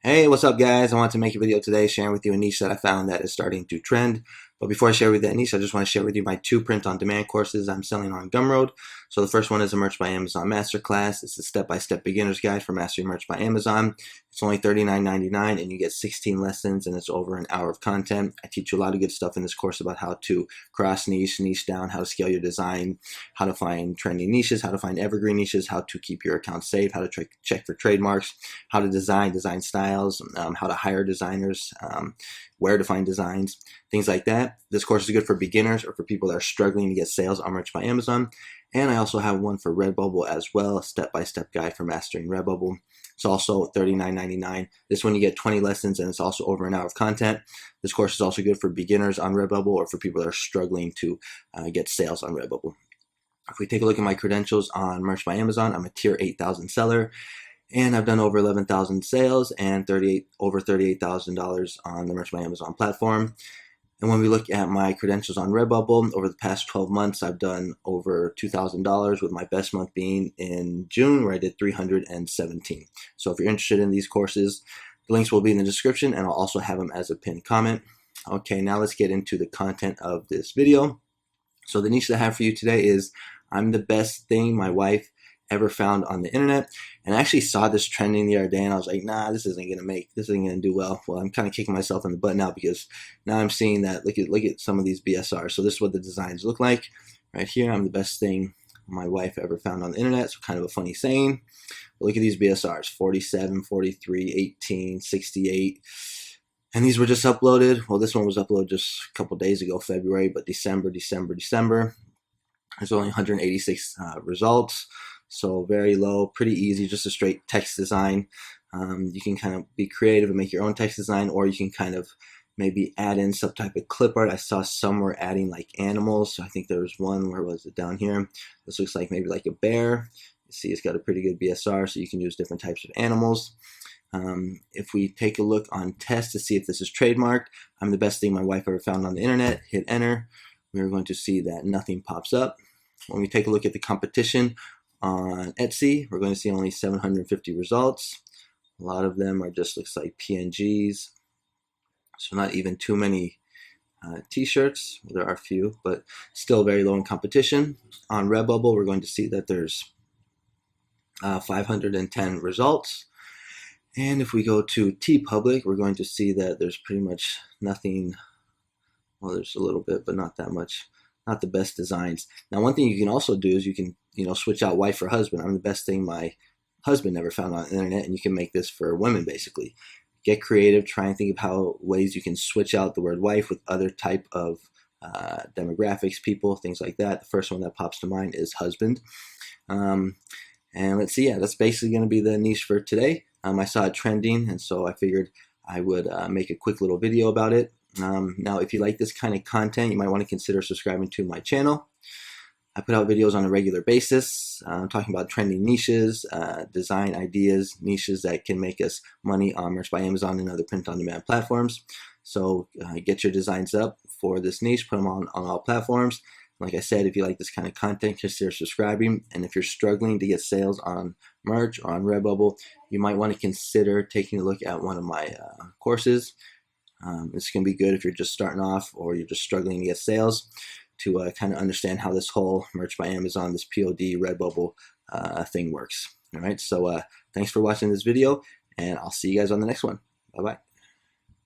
Hey, what's up, guys? I want to make a video today sharing with you a niche that I found that is starting to trend. But before I share with you that niche, I just want to share with you my two print-on-demand courses I'm selling on Gumroad. So the first one is a Merch by Amazon Masterclass. It's a step-by-step beginner's guide for mastering Merch by Amazon. It's only $39.99 and you get 16 lessons and it's over an hour of content. I teach you a lot of good stuff in this course about how to cross niche down, how to scale your design, how to find trending niches, how to find evergreen niches, how to keep your account safe, how to check for trademarks, how to design styles, how to hire designers, where to find designs, things like that. This course is good for beginners or for people that are struggling to get sales on Merch by Amazon. And I also have one for Redbubble as well, a step-by-step guide for mastering Redbubble. It's also $39.99. This one you get 20 lessons and it's also over an hour of content. This course is also good for beginners on Redbubble or for people that are struggling to get sales on Redbubble. If we take a look at my credentials on Merch by Amazon, I'm a tier 8,000 seller. And I've done over 11,000 sales and over $38,000 on the Merch by Amazon platform. And when we look at my credentials on Redbubble, over the past 12 months, I've done over $2,000 with my best month being in June where I did 317. So if you're interested in these courses, the links will be in the description and I'll also have them as a pinned comment. Okay, now let's get into the content of this video. So the niche that I have for you today is I'm the best thing my wife ever found on the internet. And I actually saw this trending the other day and I was like, nah, this isn't gonna do well. Well, I'm kind of kicking myself in the butt now because now I'm seeing that look at some of these BSRs. So this is what the designs look like right here. I'm the best thing my wife ever found on the internet. So kind of a funny saying. But look at these BSRs, 47, 43, 18, 68. And these were just uploaded. Well, this one was uploaded just a couple days ago, February, but December. There's only 186 results. So very low, pretty easy, just a straight text design. You can kind of be creative and make your own text design, or you can kind of maybe add in some type of clip art. I saw some were adding like animals. So I think there was one, where was it, down here? This looks like maybe like a bear. You see it's got a pretty good BSR, so you can use different types of animals. If we take a look on test to see if this is trademarked, I'm the best thing my wife ever found on the internet, hit enter. We're going to see that nothing pops up. When we take a look at the competition on Etsy, we're going to see only 750 results. A lot of them are just looks like PNGs, so not even too many t-shirts. There are a few, but still very low in competition. On Redbubble, we're going to see that there's 510 results. And if we go to TeePublic, we're going to see that there's pretty much nothing. Well, there's a little bit, but not that much. Not the best designs. Now, one thing you can also do is you can, switch out wife for husband. I'm the best thing my husband never found on the internet, and you can make this for women basically. Get creative, try and think of ways you can switch out the word wife with other type of demographics, people, things like that. The first one that pops to mind is husband. And let's see, yeah, that's basically going to be the niche for today. I saw it trending, and so I figured I would make a quick little video about it. Now, if you like this kind of content, you might want to consider subscribing to my channel. I put out videos on a regular basis, talking about trending niches, design ideas, niches that can make us money on Merch by Amazon and other print-on-demand platforms. So get your designs up for this niche, put them on all platforms. Like I said, if you like this kind of content, consider subscribing. And if you're struggling to get sales on Merch or on Redbubble, you might want to consider taking a look at one of my courses. It's going to be good if you're just starting off or you're just struggling to get sales to kind of understand how this whole Merch by Amazon, this POD Redbubble thing works. All right, so thanks for watching this video, and I'll see you guys on the next one. Bye-bye.